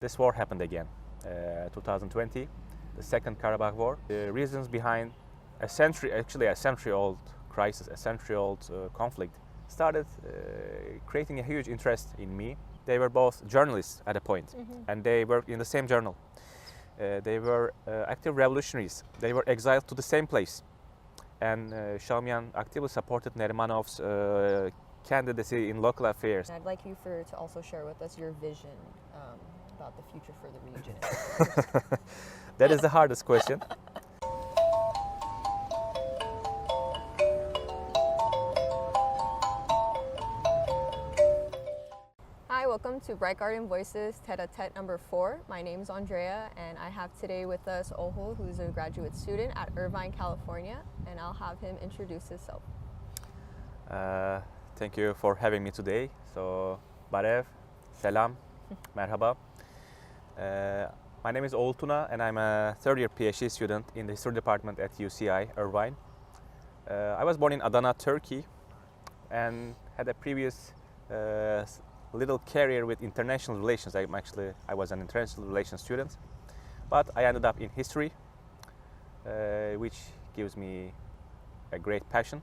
This war happened again, 2020, the Second Karabakh War. The reasons behind a century-old crisis, a century-old conflict, started creating a huge interest in me. They were both journalists at a point, and they worked in the same journal. They were active revolutionaries. They were exiled to the same place. And Shamian actively supported Nerimanov's candidacy in local affairs. I'd like you to also share with us your vision about the future for the region. That is the hardest question. Hi, welcome to Bright Garden Voices Tête-à-Tет number 4. My name is Andrea, and I have today with us Oğul, who's a graduate student at Irvine, California, and I'll have him introduce himself. Thank you for having me today. So, Barev, Selam, Merhaba. My name is Oğul Tuna, and I'm a third-year PhD student in the History Department at UC Irvine. I was born in Adana, Turkey, and had a previous little career with international relations. I was an international relations student, but I ended up in history, which gives me a great passion,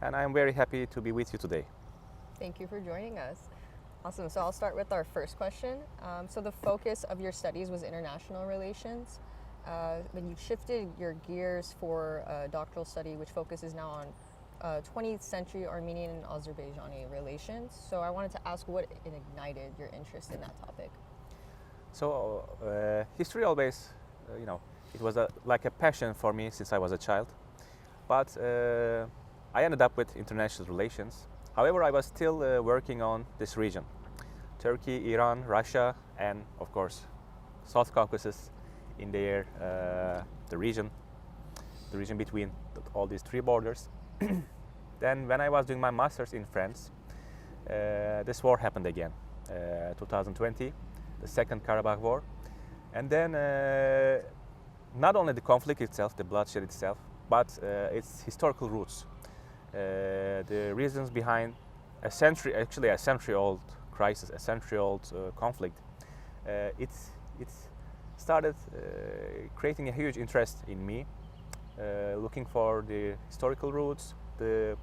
and I'm very happy to be with you today. Thank you for joining us. Awesome. So I'll start with our first question. So the focus of your studies was international relations. When you shifted your gears for a doctoral study, which focuses now on 20th century Armenian and Azerbaijani relations. So I wanted to ask what ignited your interest in that topic. So history always, it was like a passion for me since I was a child. But I ended up with international relations. However, I was still working on this region. Turkey, Iran, Russia, and of course, South Caucasus in there, the region between all these three borders. Then when I was doing my master's in France, this war happened again, 2020, the Second Karabakh War. And then not only the conflict itself, the bloodshed itself, but its historical roots. The reasons behind a century-old crisis, a century-old conflict, it started creating a huge interest in me, looking for the historical roots, the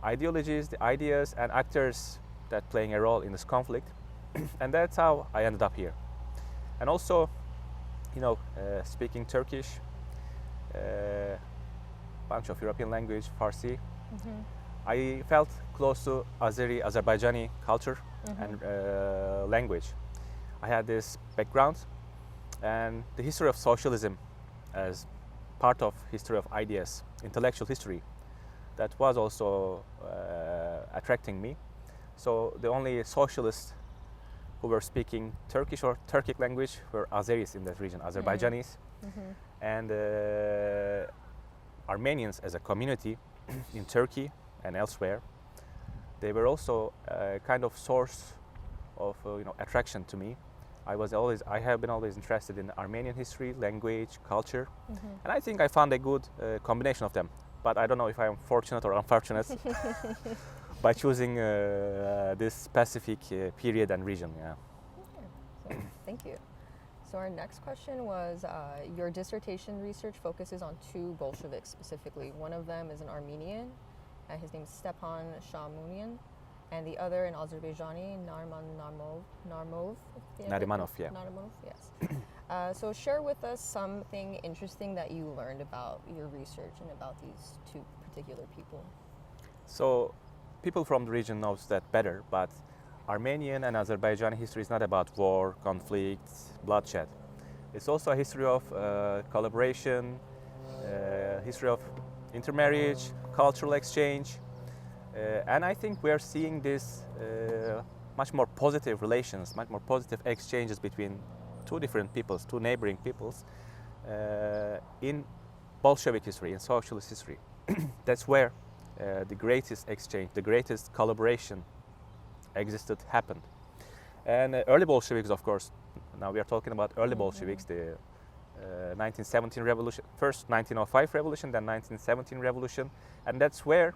ideologies, the ideas, and actors that playing a role in this conflict, and that's how I ended up here. And also, speaking Turkish, bunch of European language, Farsi. I felt close to Azeri-Azerbaijani culture and language. I had this background and the history of socialism as part of history of ideas, intellectual history, that was also attracting me. So the only socialists who were speaking Turkish or Turkic language were Azeris in that region, Azerbaijanis, and Armenians as a community in Turkey and elsewhere. They were also a kind of source of attraction to me. I have been always interested in Armenian history, language, culture, and I think I found a good combination of them. But I don't know if I am fortunate or unfortunate by choosing this specific period and region. Yeah. So, thank you. So our next question was, your dissertation research focuses on two Bolsheviks specifically. One of them is an Armenian, and his name is Stepan Shamunian, and the other an Azerbaijani, Narimanov, yeah. Narimanov, yes. So share with us something interesting that you learned about your research and about these two particular people. So people from the region knows that better, but Armenian and Azerbaijani history is not about war, conflict, bloodshed. It's also a history of collaboration, history of intermarriage, cultural exchange, and I think we are seeing this much more positive relations, much more positive exchanges between two different peoples, two neighboring peoples, in Bolshevik history, in socialist history. That's where the greatest exchange, the greatest collaboration happened. And early Bolsheviks, of course, now we are talking about early Bolsheviks, the 1917 revolution, first 1905 revolution, then 1917 revolution, and that's where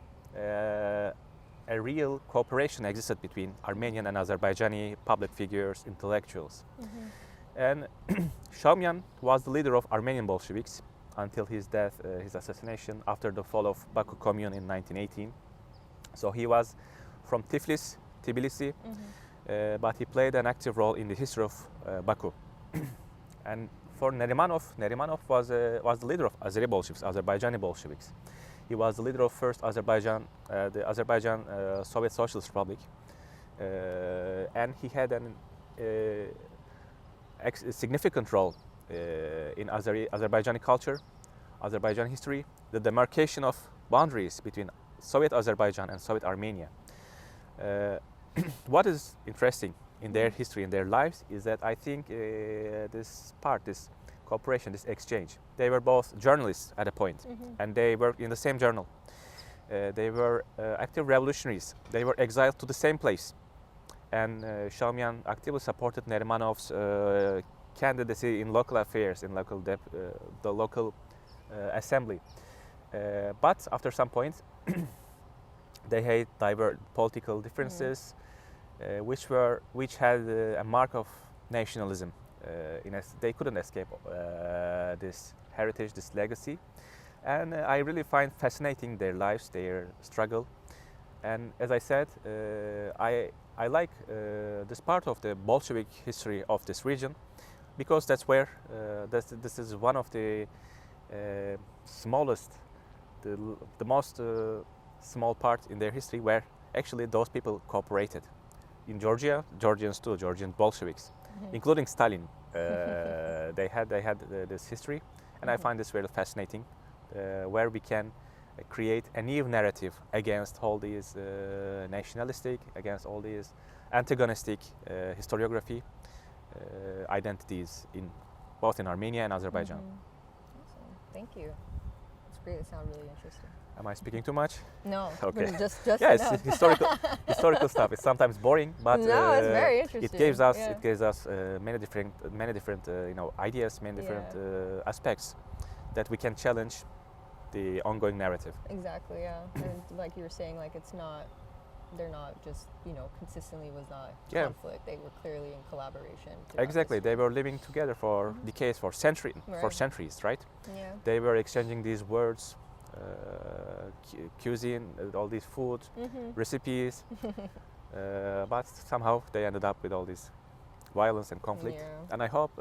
a real cooperation existed between Armenian and Azerbaijani public figures, intellectuals. And Shaumian was the leader of Armenian Bolsheviks until his death, his assassination after the fall of Baku Commune in 1918. So he was from Tbilisi, but he played an active role in the history of Baku. And for Nerimanov was the leader of Azeri Bolsheviks, Azerbaijani Bolsheviks. He was the leader of first Azerbaijan, the Azerbaijan Soviet Socialist Republic, and he had a significant role in Azerbaijani culture, Azerbaijan history, the demarcation of boundaries between Soviet Azerbaijan and Soviet Armenia. What is interesting in their history, in their lives, is that I think this cooperation, this exchange, they were both journalists at a point, and they worked in the same journal. They were active revolutionaries. They were exiled to the same place. And Shaumian actively supported Nerimanov's candidacy in local affairs, in the local assembly. But after some point, they had political differences, which had a mark of nationalism. They couldn't escape this heritage, this legacy, and I really find fascinating their lives, their struggle. And as I said, I like this part of the Bolshevik history of this region, because that's where this is one of the smallest, the most small part in their history where actually those people cooperated. In Georgia, Georgians too, Georgian Bolsheviks, including Stalin, they had this history, and I find this very fascinating, where we can create a new narrative against all these nationalistic, against all these antagonistic historiography identities both in Armenia and Azerbaijan. Awesome. Thank you. It's great. It sounds really interesting. Am I speaking too much? No. Okay. Just yeah, enough. it's historical stuff. It's sometimes boring, but no, it's very interesting. It gives us many different ideas, many different aspects that we can challenge the ongoing narrative. Exactly. Yeah. And like you were saying, like they're not just consistently was not conflict. They were clearly in collaboration. Exactly. They were living together for decades, for centuries, right? Yeah. They were exchanging these words, cuisine, all these food recipes, but somehow they ended up with all this violence and conflict. Yeah. And I hope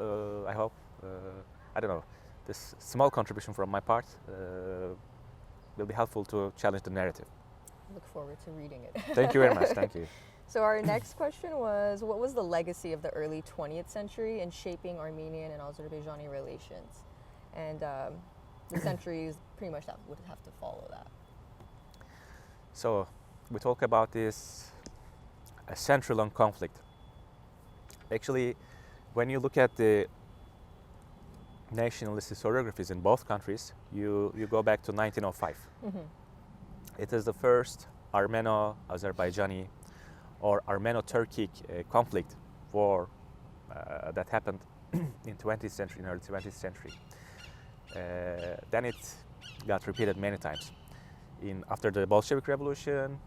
I don't know, this small contribution from my part will be helpful to challenge the narrative. Look forward to reading it. Thank you very much. Thank you. So our next question was, what was the legacy of the early 20th century in shaping Armenian and Azerbaijani relations? And the centuries pretty much would have to follow that. So we talk about this a century-long conflict. Actually, when you look at the nationalist historiographies in both countries, you go back to 1905. It is the first Armeno-Azerbaijani or Armeno-Turkic conflict war that happened in 20th century, in early 20th century. Then it got repeated many times. After the Bolshevik Revolution,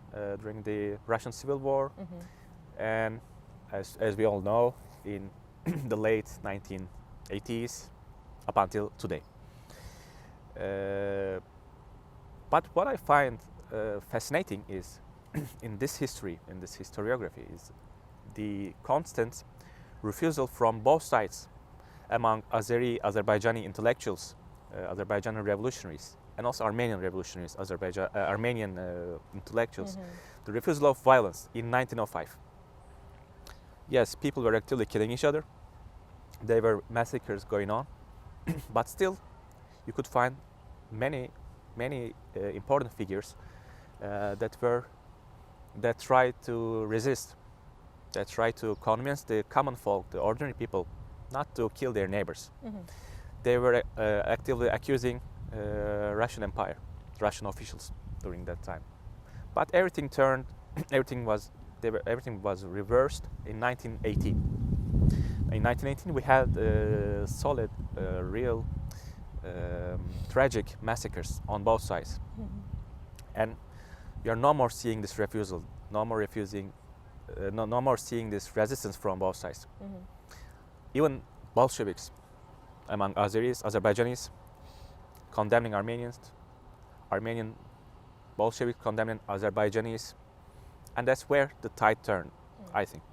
during the Russian Civil War, and as we all know, in the late 1980s up until today. But what I find fascinating is in this history, in this historiography, is the constant refusal from both sides among Azerbaijani intellectuals, Azerbaijani revolutionaries, and also Armenian revolutionaries, Armenian intellectuals, the refusal of violence in 1905. Yes, people were actively killing each other. There were massacres going on, but still, you could find many important figures that tried to resist, that tried to convince the common folk, the ordinary people, not to kill their neighbors. They were actively accusing Russian Empire, Russian officials during that time. But everything was reversed in 1918. In 1918, we had solid, real, tragic massacres on both sides. And we are no more seeing this refusal, no more no more seeing this resistance from both sides. Even Bolsheviks among Azeris, Azerbaijanis, condemning Armenians, Armenian Bolsheviks condemning Azerbaijanis, and that's where the tide turned, I think.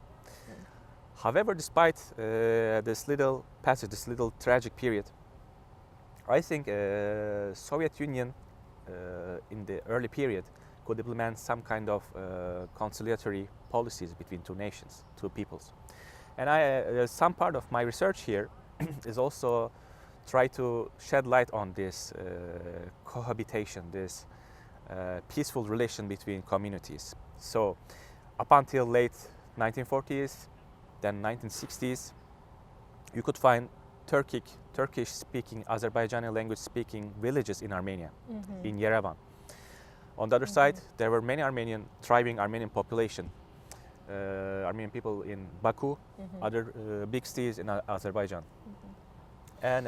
However, despite this little passage, this little tragic period, I think Soviet Union in the early period could implement some kind of conciliatory policies between two nations, two peoples. And some part of my research here is also try to shed light on this cohabitation, this peaceful relation between communities. So up until late 1940s, then 1960s, you could find Turkish-speaking, Azerbaijani language-speaking villages in Armenia, in Yerevan. On the other side, there were many thriving Armenian population, Armenian people in Baku, other big cities in Azerbaijan. And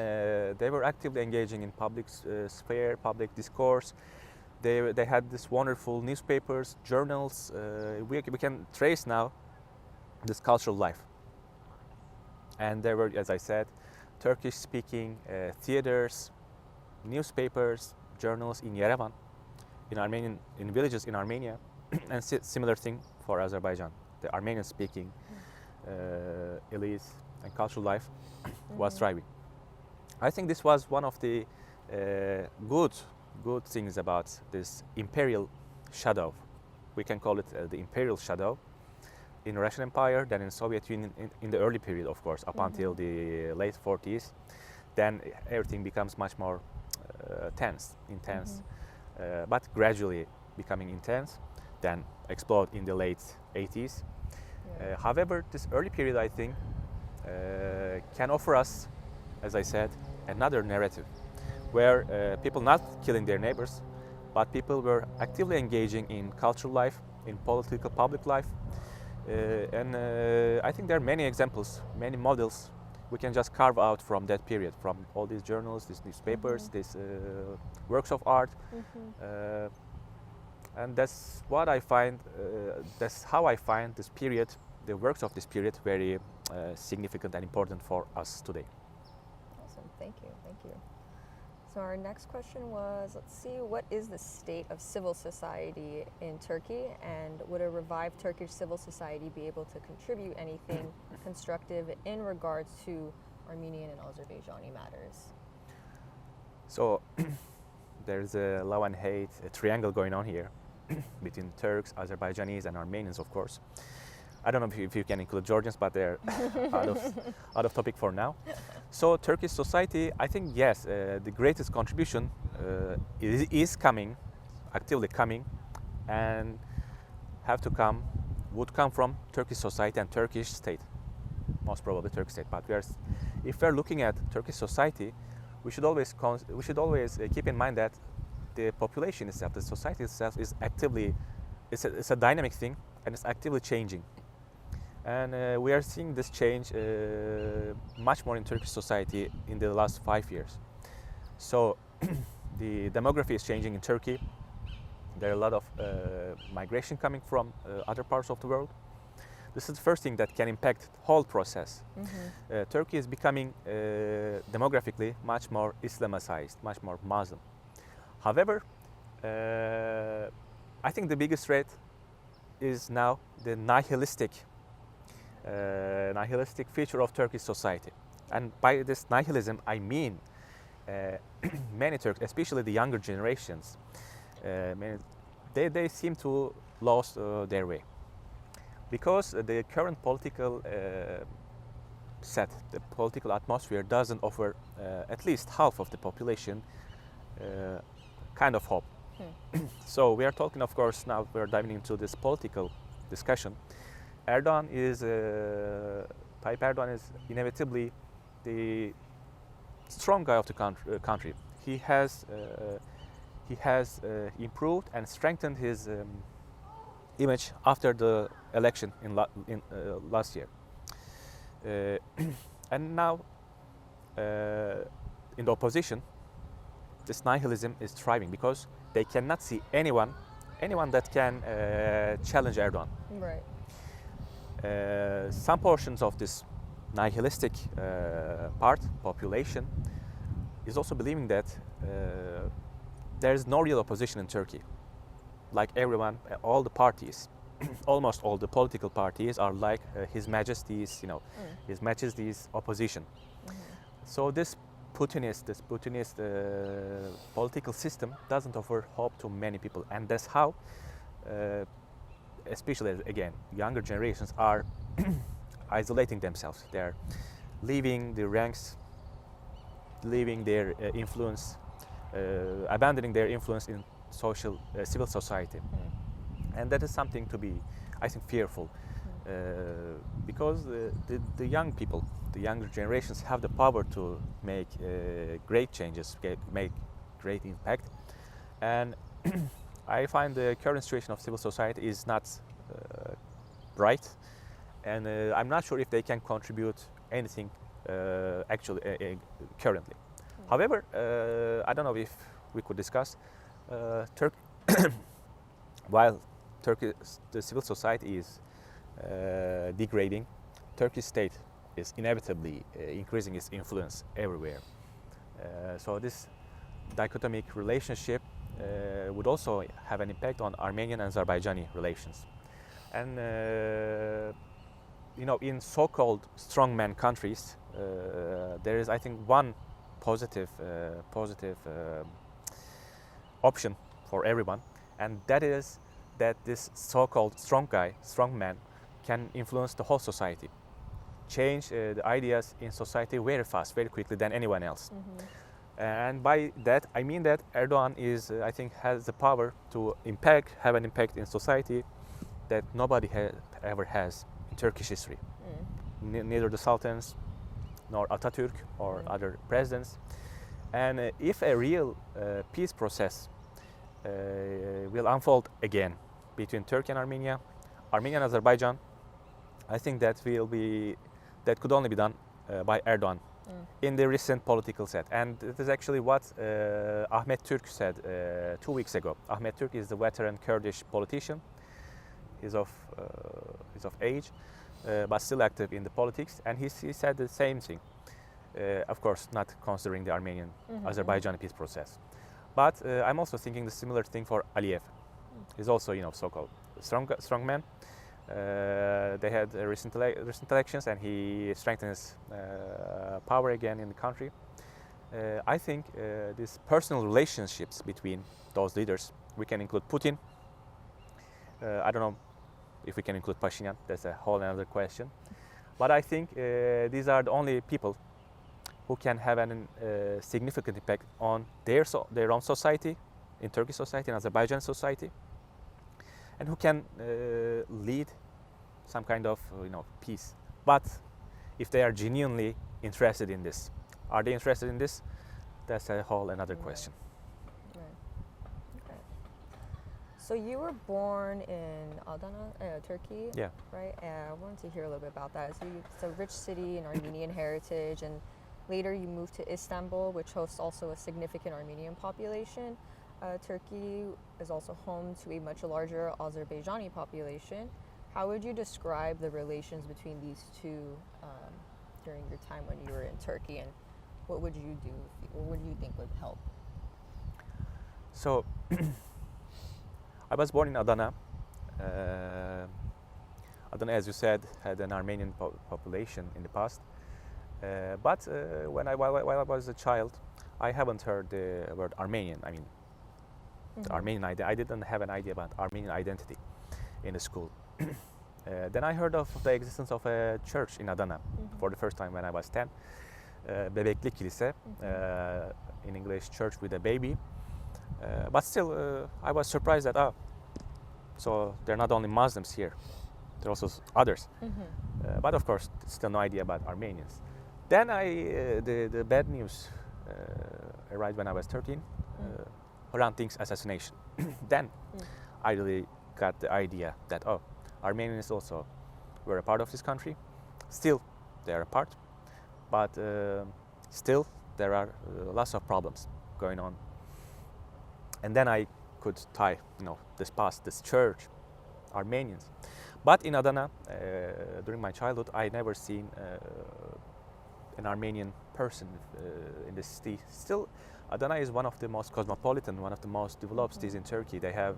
they were actively engaging in public sphere, public discourse. They had this wonderful newspapers, journals. We can trace now this cultural life. And there were, as I said, Turkish-speaking theaters, newspapers, journals in Yerevan, in villages in Armenia, and similar thing for Azerbaijan. The Armenian-speaking elite and cultural life was thriving. I think this was one of the good things about this imperial shadow. We can call it the imperial shadow in Russian Empire, then in Soviet Union in the early period, of course, up until the late 40s. Then everything becomes much more intense, but gradually becoming intense, then explode in the late 80s. However, this early period, I think, can offer us, as I said, another narrative where people not killing their neighbors, but people were actively engaging in cultural life, in political public life. And I think there are many examples, many models we can just carve out from that period, from all these journals, these newspapers, these works of art. And that's what I find, that's how I find this period, the works of this period, very significant and important for us today. Awesome, thank you. So our next question was, let's see, what is the state of civil society in Turkey, and would a revived Turkish civil society be able to contribute anything constructive in regards to Armenian and Azerbaijani matters? So there's a love and hate, a triangle going on here between Turks, Azerbaijanis, and Armenians, of course. I don't know if you can include Georgians, but they're out of topic for now. So Turkish society, I think, yes, the greatest contribution is coming, actively coming, and would come from Turkish society and Turkish state, most probably Turkish state. But if we're looking at Turkish society, we should always keep in mind that the population itself, the society itself, is actively, it's a dynamic thing, and it's actively changing. And we are seeing this change much more in Turkish society in the last 5 years. So the demography is changing in Turkey. There are a lot of migration coming from other parts of the world. This is the first thing that can impact the whole process. Turkey is becoming demographically much more Islamicized, much more Muslim. However, I think the biggest threat is now the nihilistic feature of Turkish society. And by this nihilism, I mean many Turks, especially the younger generations, they seem to lost their way. Because the current political the political atmosphere doesn't offer at least half of the population kind of hope. So we are talking, of course, now we're diving into this political discussion. Tayyip Erdogan is inevitably the strong guy of the country. He has improved and strengthened his image after the election in last year. And now, in the opposition, this nihilism is thriving because they cannot see anyone anyone that can challenge Erdogan. Right. Some portions of this nihilistic population, is also believing that there is no real opposition in Turkey. Like everyone, all the parties, almost all the political parties are like His Majesty's, His Majesty's opposition. So this Putinist political system doesn't offer hope to many people, and that's how, especially again, younger generations are isolating themselves. They are leaving the ranks, leaving their influence, abandoning their influence in civil society, and that is something to be, I think, fearful, because the young people, the younger generations, have the power to make great changes, make great impact, and I find the current situation of civil society is not bright, and I'm not sure if they can contribute anything actually currently. However, I don't know if we could discuss while the civil society is degrading, Turkish state is inevitably increasing its influence everywhere. So this dichotomic relationship would also have an impact on Armenian and Azerbaijani relations. And in so-called strongman countries, there is, I think, one positive option for everyone, and that is that this so-called strong man, can influence the whole society, change the ideas in society very fast, very quickly than anyone else. And by that, I mean that Erdogan I think, has the power to have an impact in society that nobody ever has in Turkish history. Neither the sultans, nor Atatürk, or other presidents. And if a real peace process will unfold again between Turkey and Armenia, Armenia and Azerbaijan, I think that could only be done by Erdogan in the recent political set. And it is actually what Ahmet Türk said 2 weeks ago. Ahmet Türk is the veteran Kurdish politician. He's of age, but still active in the politics, and he said the same thing. Of course, not considering the Armenian-Azerbaijani peace process. But I'm also thinking the similar thing for Aliyev. He's also, so-called strong man. They had recent elections, and he strengthened his power again in the country. I think these personal relationships between those leaders, we can include Putin. I don't know if we can include Pashinyan. That's a whole other question. But I think these are the only people who can have a significant impact on their own society, in Turkish society, in Azerbaijan society, and who can lead some kind of peace. But if they are genuinely interested in this, are they interested in this? That's a whole another question. Right. Okay. So you were born in Adana, Turkey. Yeah. Right. I wanted to hear a little bit about that. So it's a rich city in Armenian heritage, and later you moved to Istanbul, which hosts also a significant Armenian population. Turkey is also home to a much larger Azerbaijani population. How would you describe the relations between these two during your time when you were in Turkey, and what would you do? What would you think would help? So, I was born in Adana. Adana, as you said, had an Armenian population in the past. But while I was a child, I haven't heard the word Armenian. I mean, the Armenian idea. I didn't have an idea about Armenian identity in the school. Then I heard of the existence of a church in Adana for the first time when I was 10. Bebekli Kilise, in English, church with a baby. But still, I was surprised that, so they're not only Muslims here, there are also others. But of course, still no idea about Armenians. Then the bad news arrived when I was 13, Hrant Dink's assassination. Then I really got the idea that, Armenians also were a part of this country. Still, they are a part, but still there are lots of problems going on. And then I could tie, this past, this church, Armenians. But in Adana, during my childhood, I never seen an Armenian person in the city. Still, Adana is one of the most cosmopolitan, one of the most developed cities in Turkey. They have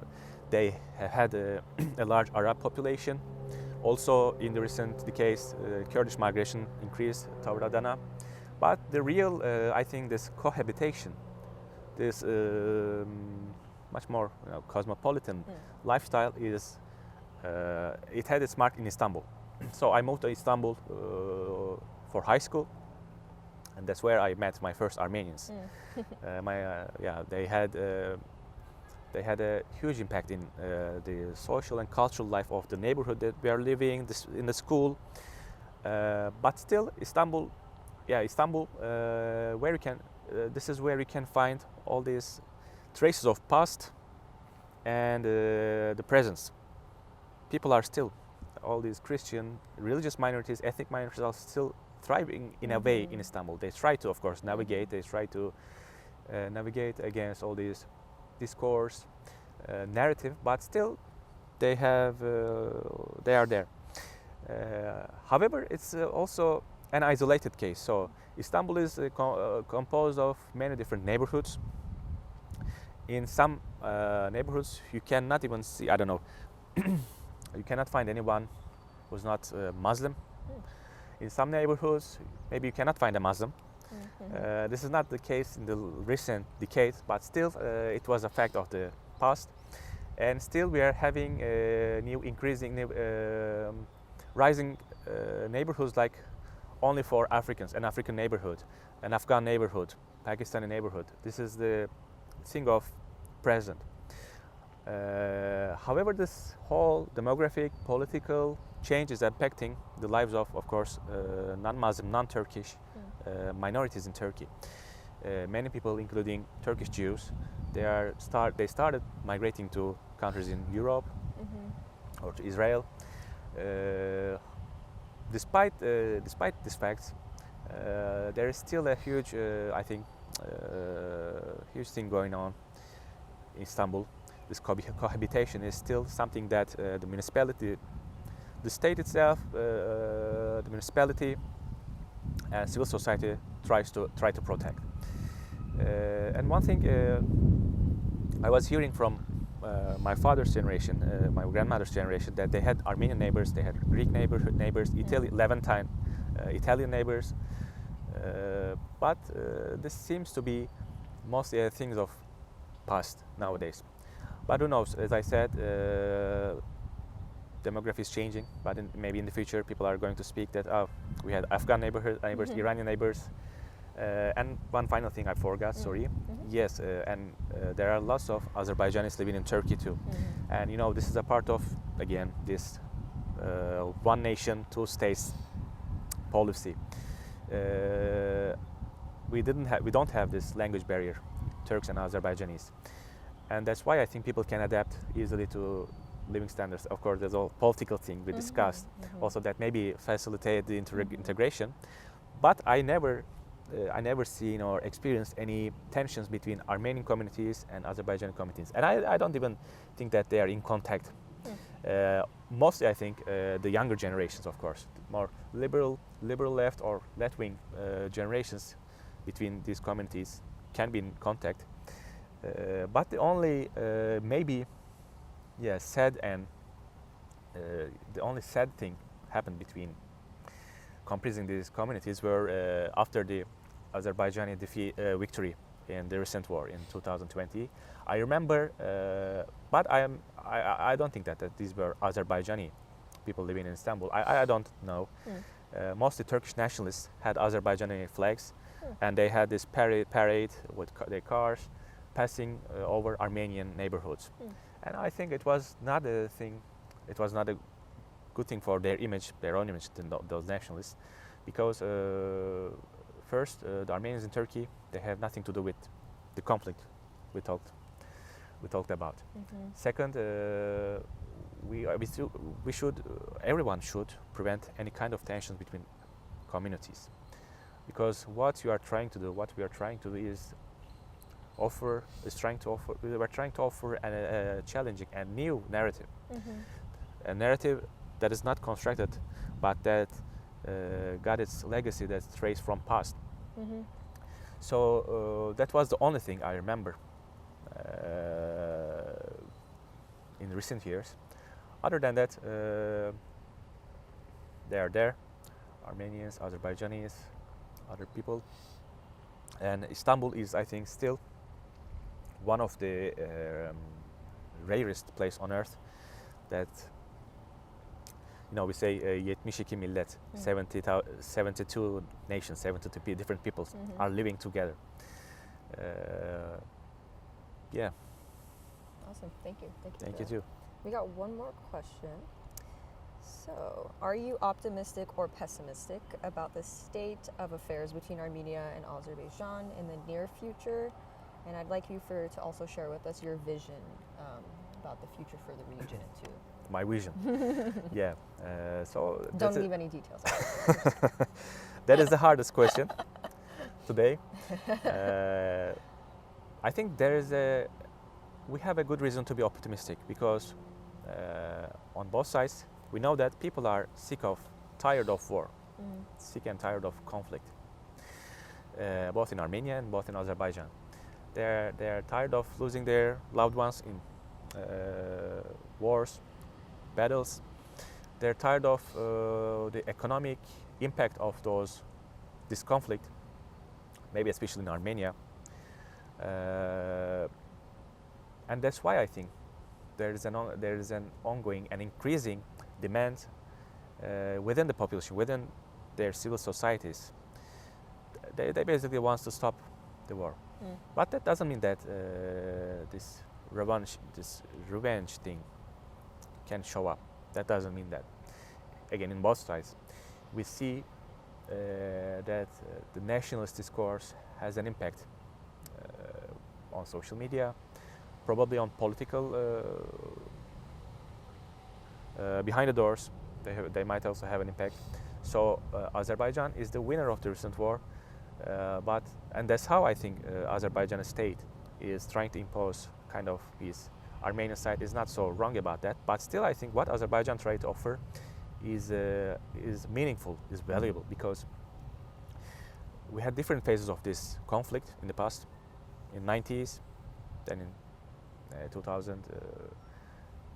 had a large Arab population. Also, in the recent decades, Kurdish migration increased toward Adana. But the real, I think, this cohabitation, this much more cosmopolitan lifestyle is, it had its mark in Istanbul. So I moved to Istanbul for high school, and that's where I met my first Armenians. They had a huge impact in the social and cultural life of the neighborhood that we are living in the school. But still, Istanbul, where you can, this is where you can find all these traces of past and the presence. People are still, all these Christian, religious minorities, ethnic minorities are still thriving in a way in Istanbul. They try to, of course, navigate. They try to navigate against all these discourse, narrative, but still they are there. However, it's also an isolated case. So Istanbul is composed of many different neighborhoods. In some neighborhoods, you cannot even see, I don't know, you cannot find anyone who's not Muslim. In some neighborhoods, maybe you cannot find a Muslim. This is not the case in the recent decades, but still it was a fact of the past. And still we are having rising neighborhoods like only for Africans, an African neighborhood, an Afghan neighborhood, Pakistani neighborhood. This is the thing of present. However, this whole demographic, political change is impacting the lives of course, non-Muslim, non-Turkish minorities in Turkey. Many people, including Turkish Jews, they started migrating to countries in Europe or to Israel. Despite these facts, there is still a huge, I think, huge thing going on in Istanbul. This cohabitation is still something that the municipality, the state itself, the municipality, and civil society try to protect. And one thing I was hearing from my father's generation, my grandmother's generation, that they had Armenian neighbors, they had Greek neighbors, Levantine Italian neighbors, but this seems to be mostly a thing of past nowadays. But who knows? As I said, demography is changing, but maybe in the future people are going to speak that we had Afghan neighbors, Iranian neighbors, and one final thing I forgot. Sorry. Yes, and there are lots of Azerbaijanis living in Turkey too, and this is a part of again this one nation, two states policy. We don't have this language barrier, Turks and Azerbaijanis, and that's why I think people can adapt easily to living standards. Of course, there's a political thing we discussed, also that maybe facilitate the integration, but I never seen or experienced any tensions between Armenian communities and Azerbaijani communities, and I don't even think that they are in contact. Mostly, I think the younger generations, of course, more liberal left or left-wing generations between these communities can be in contact. But the only sad and the only sad thing happened between comprising these communities were after the Azerbaijani victory in the recent war in 2020. I remember, but I don't think that these were Azerbaijani people living in Istanbul. I don't know. Mostly Turkish nationalists had Azerbaijani flags, and they had this parade with their cars passing over Armenian neighborhoods. And I think it was not a thing. It was not a good thing for their image, their own image, those nationalists, because first, the Armenians in Turkey, they have nothing to do with the conflict we talked about. Second, everyone should prevent any kind of tensions between communities, because what we are trying to do is we were trying to offer a challenging and new narrative, a narrative that is not constructed, but that got its legacy that's traced from past. So that was the only thing I remember in recent years. Other than that, they are there, Armenians, Azerbaijanis, other people. And Istanbul is, I think, still one of the rarest place on earth that, you know, we say 72 millet, 72 nations, 72 different peoples are living together. Yeah. Awesome. Thank you. Thank you too. We got one more question. So, are you optimistic or pessimistic about the state of affairs between Armenia and Azerbaijan in the near future? And I'd like you to also share with us your vision about the future for the region too. My vision. Yeah. So don't leave any details out. That is the hardest question today. I think we have a good reason to be optimistic because on both sides we know that people are tired of war, sick and tired of conflict, both in Armenia and both in Azerbaijan. They're tired of losing their loved ones in wars, battles. They're tired of the economic impact of this conflict, maybe especially in Armenia. And that's why I think there is an ongoing and increasing demand within the population, within their civil societies. They basically want to stop the war. But that doesn't mean that this revenge thing can show up. That doesn't mean that. Again, in both sides, we see that the nationalist discourse has an impact on social media, probably on political behind the doors. They might also have an impact. So Azerbaijan is the winner of the recent war, and that's how I think Azerbaijan state is trying to impose kind of peace. Armenian side is not so wrong about that, but still I think what Azerbaijan tried to offer is meaningful, is valuable, because we had different phases of this conflict in the past, in 90s, then in 2000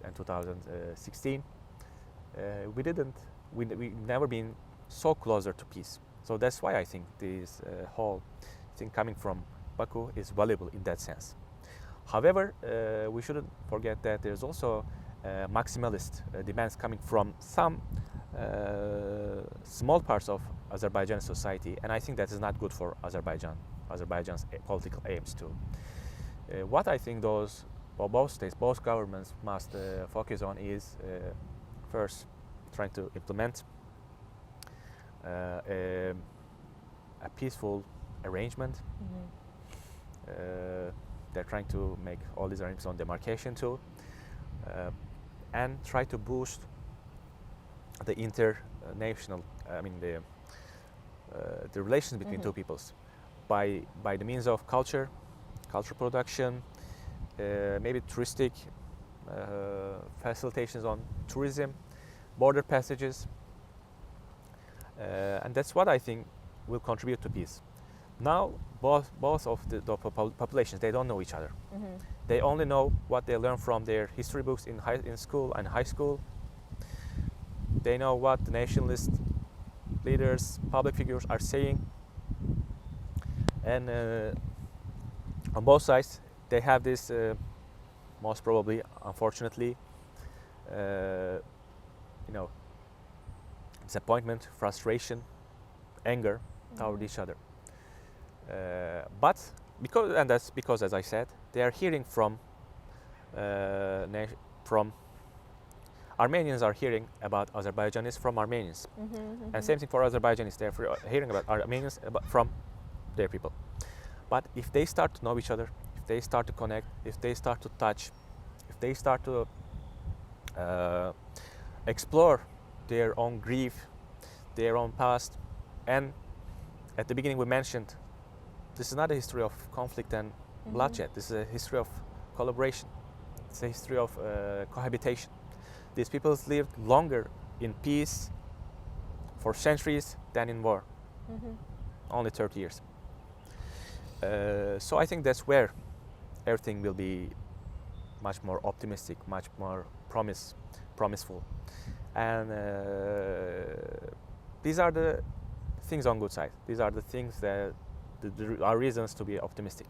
and 2016. We never been so closer to peace. So that's why I think this whole thing coming from Baku is valuable in that sense. However, we shouldn't forget that there's also maximalist demands coming from some small parts of Azerbaijani society, and I think that is not good for Azerbaijan's political aims too. What I think both states, both governments must focus on is first trying to implement a peaceful arrangement. They're trying to make all these arrangements on demarcation too, and try to boost the international, the relations between two peoples by the means of culture production, maybe touristic facilitations on tourism, border passages, and that's what I think will contribute to peace. Now, both of the populations, they don't know each other. They only know what they learn from their history books in school and high school. They know what the nationalist leaders, public figures are saying, and on both sides, they have this, most probably, unfortunately, disappointment, frustration, anger toward each other. That's because, as I said, they are hearing from Armenians are hearing about Azerbaijanis from Armenians, and same thing for Azerbaijanis. They're hearing about Armenians from their people. But if they start to know each other, if they start to connect, if they start to touch, if they start to explore their own grief, their own past, and at the beginning we mentioned this is not a history of conflict and bloodshed. This is a history of collaboration. It's a history of cohabitation. These peoples lived longer in peace for centuries than in war. Only 30 years. So I think that's where everything will be much more optimistic, much more promiseful. And these are the things on good side. These are the things that are reasons to be optimistic.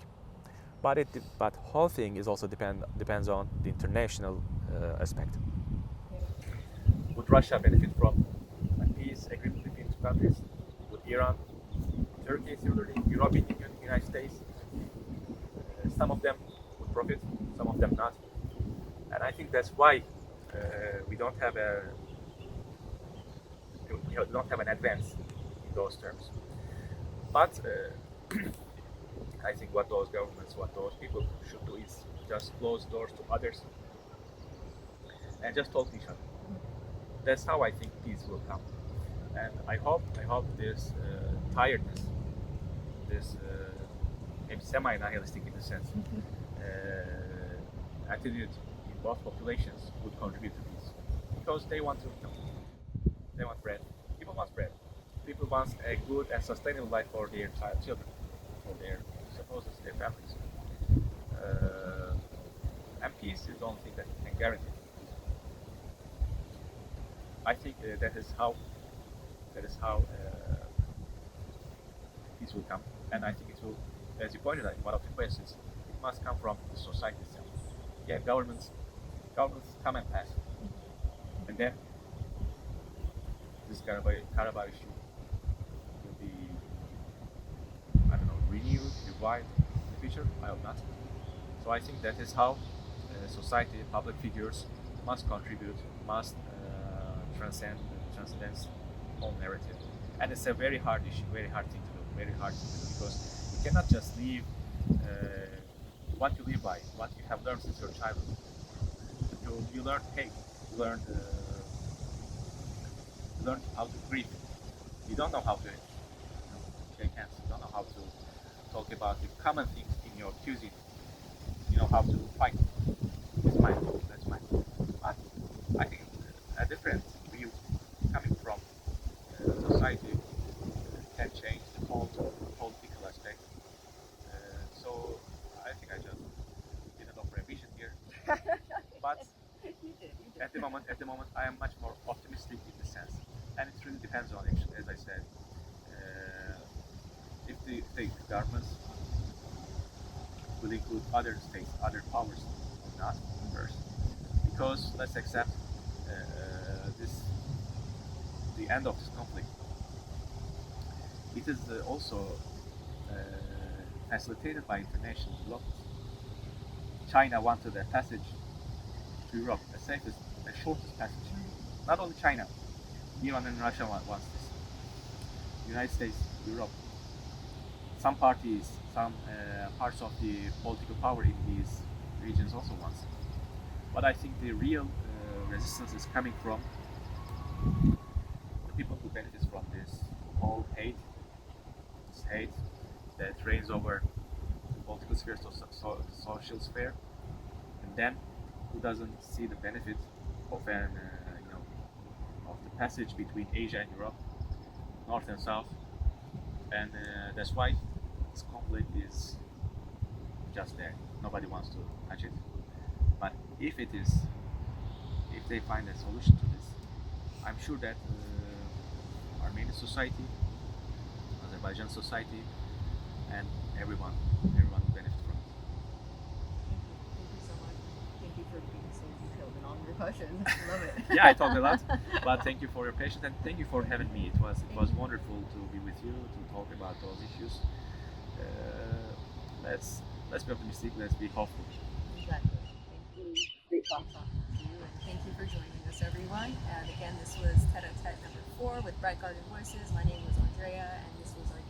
But whole thing is also depends on the international aspect. Would Russia benefit from a peace agreement between two countries? Would Iran, Turkey, similarly, European Union, United States? Some of them would profit, some of them not. And I think that's why we don't have an advance in those terms. But I think what those governments, what those people should do is just close doors to others and just talk to each other. That's how I think peace will come. And I hope this tiredness, this maybe semi-nihilistic in a sense, attitude in both populations would contribute to peace. Because they want bread. People want bread. People want a good and sustainable life for their children, for their families. And peace is the only thing that can guarantee. I think that is how peace will come, and I think it will, as you pointed out in one of the questions, it must come from the society itself. Yeah, governments come and pass, and then this Karabakh issue will be, I don't know, renewed, revived in the future. I hope not. So I think that is how society, public figures must contribute, must transcend whole narrative. And it's a very hard issue, very hard thing to do, because you cannot just leave what you live by, what you have learned since your childhood. You learn hate, you learn how to grieve. You don't know how to shake hands, you don't know how to talk about the common things in your cuisine. You know how to fight. It's mine, that's mine. But I think a different view coming from society can change the whole political aspect. So I think I just didn't offer a vision here. But You did. at the moment I am much more optimistic in this sense. And it really depends on, as I said, if the governments will include other states, other powers, or not first. Because let's accept the end of this conflict. It is also facilitated by international developments. China wanted a passage to Europe, a shortest passage. Not only China, Iran and Russia wants this. United States, Europe, some parties, some parts of the political power in these regions also wants it. But I think the real resistance is coming from the people who benefit from this whole hate that reigns over the political sphere, social sphere, and then who doesn't see the benefit of of the passage between Asia and Europe, North and South, and that's why this conflict is just there. Nobody wants to touch it. But if they find a solution to this, I'm sure that Armenian society, Azerbaijan society, and everyone will benefit from it. Thank you so much. Thank you for being so detailed and on your questions. Love it. Yeah, I talked a lot, but thank you for your patience and thank you for having me. It was wonderful to be with you, to talk about those issues. Let's be optimistic. Let's be hopeful. Exactly. Thank you. Great talking to you, and thank you for joining us, everyone. And again, this was Tête-à-Tête number 4 with Bright Garden Voices. My name was Andrea, and this was our